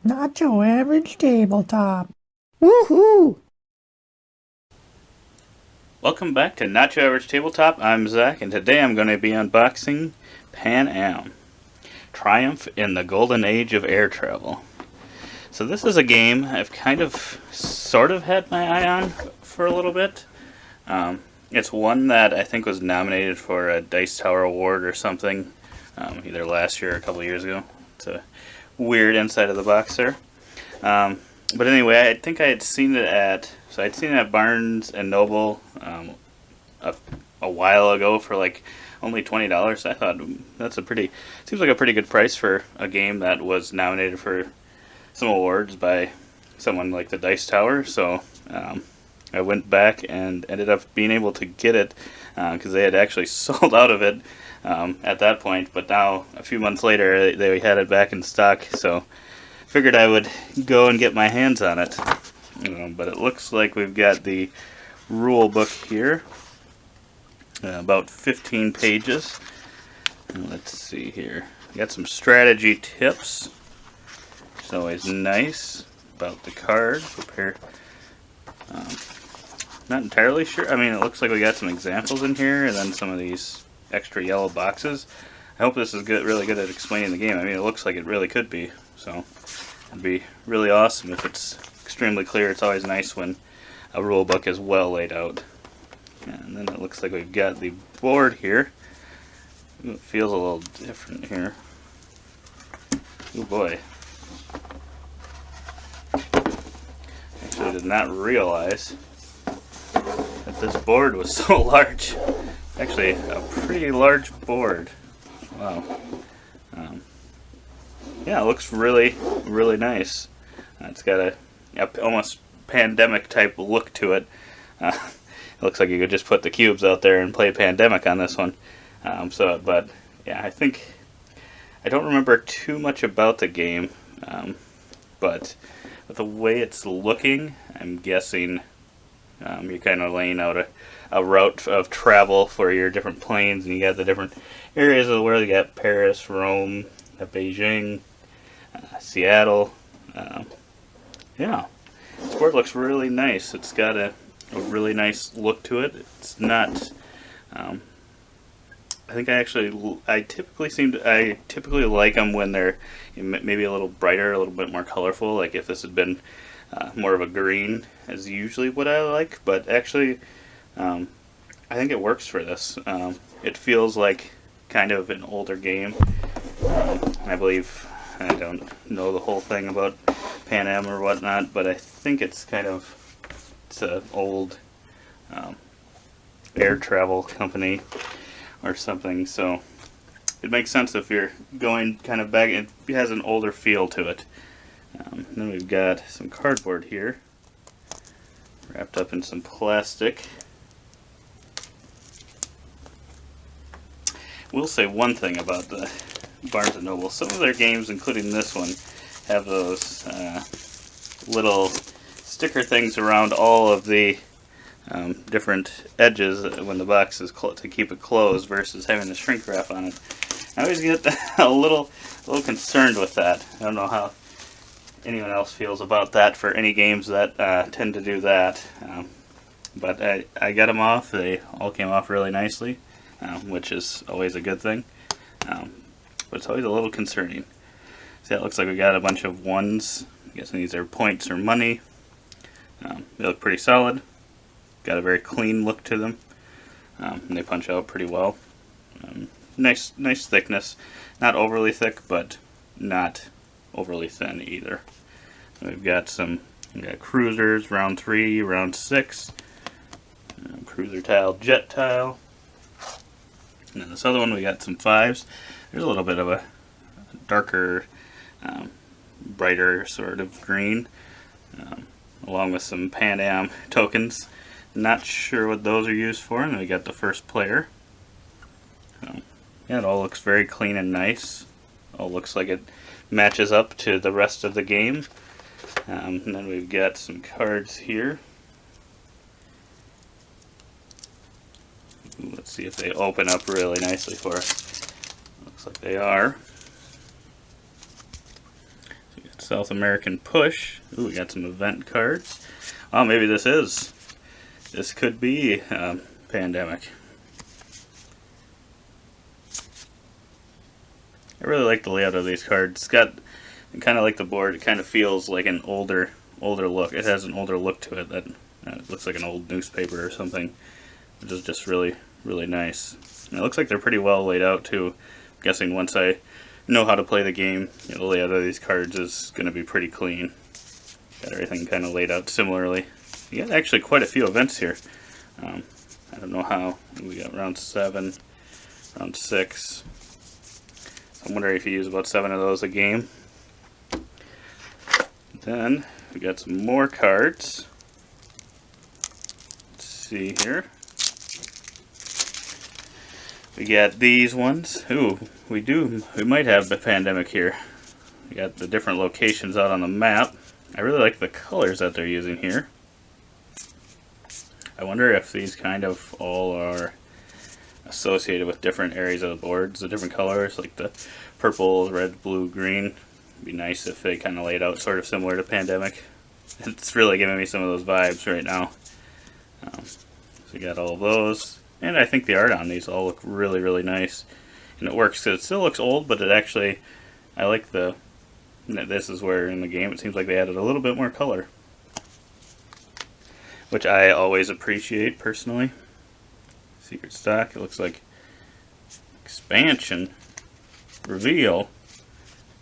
Not your average tabletop. Woohoo! Welcome back to Not Your Average Tabletop. I'm Zach, and today I'm going to be unboxing Pan Am Triumph in the Golden Age of Air Travel. So this is a game I've kind of, sort of had my eye on for a little bit. It's one that I think was nominated for a Dice Tower Award or something, either last year or a couple years ago. It's a weird inside of the box there. But anyway, I think I had seen it at Barnes and Noble a while ago for like only $20. I thought seems like a pretty good price for a game that was nominated for some awards by someone like the Dice Tower. So I went back and ended up being able to get it because they had actually sold out of it at that point. But now, a few months later, they had it back in stock. So figured I would go and get my hands on it. But it looks like we've got the rule book here, about 15 pages. Let's see here. Got some strategy tips. It's always nice about the card. Prepare. Not entirely sure. I mean, it looks like we got some examples in here, and then some of these extra yellow boxes. I hope this is really good at explaining the game. I mean, it looks like it really could be. So it'd be really awesome if it's extremely clear. It's always nice when a rule book is well laid out. And then it looks like we've got the board here. Ooh, it feels a little different here. Oh boy. Actually did not realize that this board was so large. Actually, a pretty large board. Wow. Yeah, it looks really, really nice. It's got a almost pandemic type look to it. It looks like you could just put the cubes out there and play Pandemic on this one. But yeah, I don't remember too much about the game, but with the way it's looking, I'm guessing you're kind of laying out a route of travel for your different planes, and you got the different areas of the world. You got Paris, Rome, Beijing, Seattle. Yeah, this board looks really nice. It's got a really nice look to it. It's not. I typically like them when they're maybe a little brighter, a little bit more colorful. Like if this had been more of a green, is usually what I like. But actually, I think it works for this. It feels like kind of an older game. I believe, I don't know the whole thing about Pan Am or whatnot, but I think it's an old air travel company or something. So it makes sense if you're going kind of back. It has an older feel to it. Then we've got some cardboard here, wrapped up in some plastic. We'll say one thing about the Barnes & Noble. Some of their games, including this one, have those little sticker things around all of the different edges when the box is to keep it closed versus having the shrink wrap on it. I always get a little concerned with that. I don't know how anyone else feels about that for any games that tend to do that. But I got them off. They all came off really nicely, which is always a good thing. But it's always a little concerning. See, it looks like we got a bunch of ones. I'm guessing these are points or money. They look pretty solid. Got a very clean look to them. And they punch out pretty well. Nice thickness. Not overly thick, but not overly thin either. We've got cruisers, round 3, round 6. Cruiser tile, jet tile. And then this other one, we got some 5s. There's a little bit of a darker, brighter sort of green, along with some Pan Am tokens. Not sure what those are used for. And then we got the first player. So, yeah, it all looks very clean and nice. All looks like it matches up to the rest of the game. And then we've got some cards here. Let's see if they open up really nicely for us. Looks like they are. South American Push. Ooh, we got some event cards. Oh, maybe this could be Pandemic. I really like the layout of these cards. It's got kind of like the board. It kind of feels like an older look. It has an older look to it that looks like an old newspaper or something, which is just really nice. And it looks like they're pretty well laid out too. I'm guessing once I know how to play the game, the layout of these cards is going to be pretty clean. Got everything kind of laid out similarly. You got actually quite a few events here. I don't know how. We got round 7, round 6. I'm wondering if you use about 7 of those a game. Then we got some more cards. Let's see here. We got these ones. Ooh, we might have the Pandemic here. We got the different locations out on the map. I really like the colors that they're using here. I wonder if these kind of all are associated with different areas of the boards, the different colors, like the purple, red, blue, green. It'd be nice if they kind of laid out sort of similar to Pandemic. It's really giving me some of those vibes right now. So we got all of those, and I think the art on these all look really nice, and it works because it still looks old, but it actually, I like this is where in the game it seems like they added a little bit more color, which I always appreciate personally. Secret stock, it looks like expansion, reveal,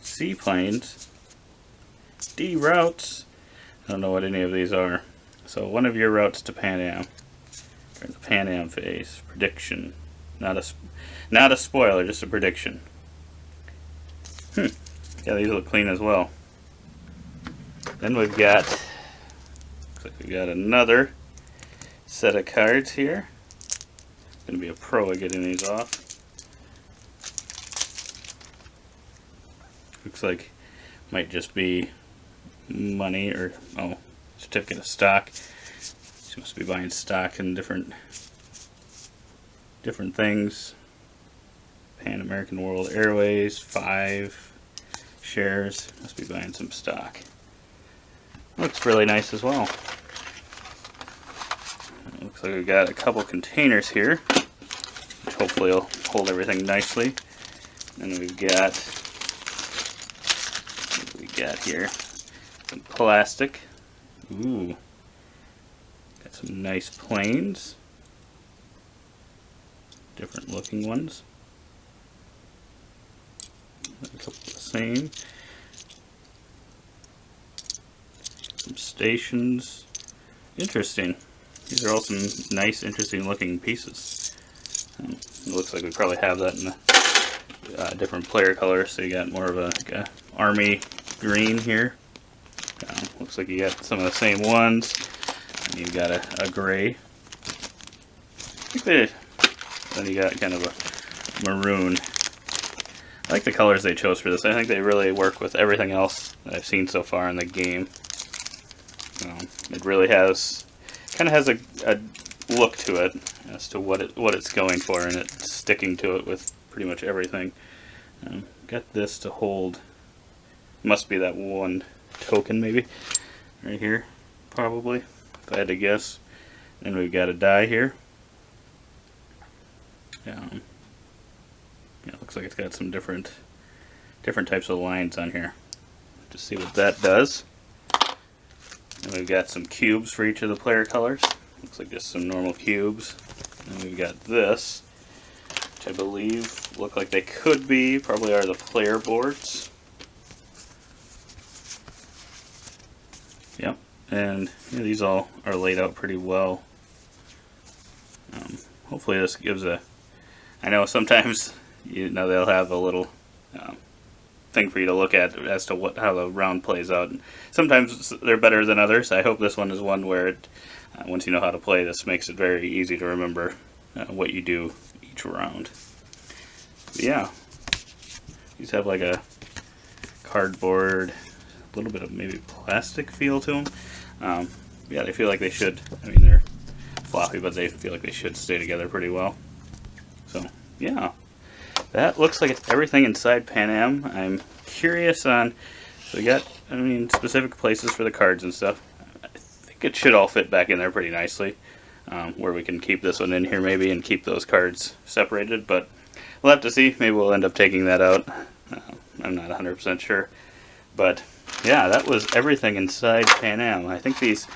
seaplanes, D routes. I don't know what any of these are. So one of your routes to Pan Am, or the Pan Am phase, prediction, not a spoiler, just a prediction. Yeah, these look clean as well. Then we've got, looks like we've got another set of cards here. Going to be a pro at getting these off. Looks like might just be money or certificate of stock. She must be buying stock in different things. Pan American World Airways, 5 shares. Must be buying some stock. Looks really nice as well. Looks like we've got a couple containers here, which hopefully will hold everything nicely. And we've got, what do we got here? Some plastic. Ooh. Got some nice planes. Different looking ones. A couple of the same. Some stations. Interesting. These are all some nice, interesting looking pieces. It looks like we probably have that in the different player colors. So you got more of a army green here. Looks like you got some of the same ones. And you've got a gray. Then you got kind of a maroon. I like the colors they chose for this. I think they really work with everything else that I've seen so far in the game. It really kind of has a look to it as to what it's going for, and it's sticking to it with pretty much everything. Got this to hold, must be that one token maybe, right here, probably, if I had to guess. And we've got a die here. Yeah, looks like it's got some different types of lines on here. Just see what that does. And we've got some cubes for each of the player colors. Looks like just some normal cubes. And we've got this, which I believe look like they could be, probably are the player boards. Yep, and these all are laid out pretty well. Hopefully this gives I know sometimes they'll have a little thing for you to look at as to how the round plays out. And sometimes they're better than others. I hope this one is one where once you know how to play, this makes it very easy to remember what you do each round. But yeah, these have like a cardboard, a little bit of maybe plastic feel to them. Yeah, they feel like they should. I mean, they're floppy, but they feel like they should stay together pretty well. So yeah, that looks like it's everything inside Pan Am. I'm curious on, so we got I mean, specific places for the cards and stuff. I think it should all fit back in there pretty nicely. Where we can keep this one in here maybe and keep those cards separated, but we'll have to see. Maybe we'll end up taking that out. I'm not 100% sure. But yeah, that was everything inside Pan Am. I think these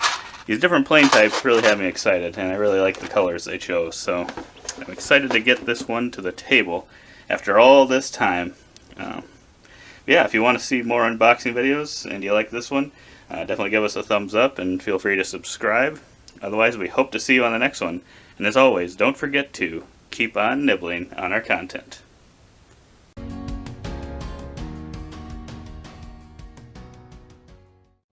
different plane types really have me excited, and I really like the colors they chose. So I'm excited to get this one to the table after all this time. Yeah, if you want to see more unboxing videos and you like this one, definitely give us a thumbs up and feel free to subscribe. Otherwise, we hope to see you on the next one. And as always, don't forget to keep on nibbling on our content.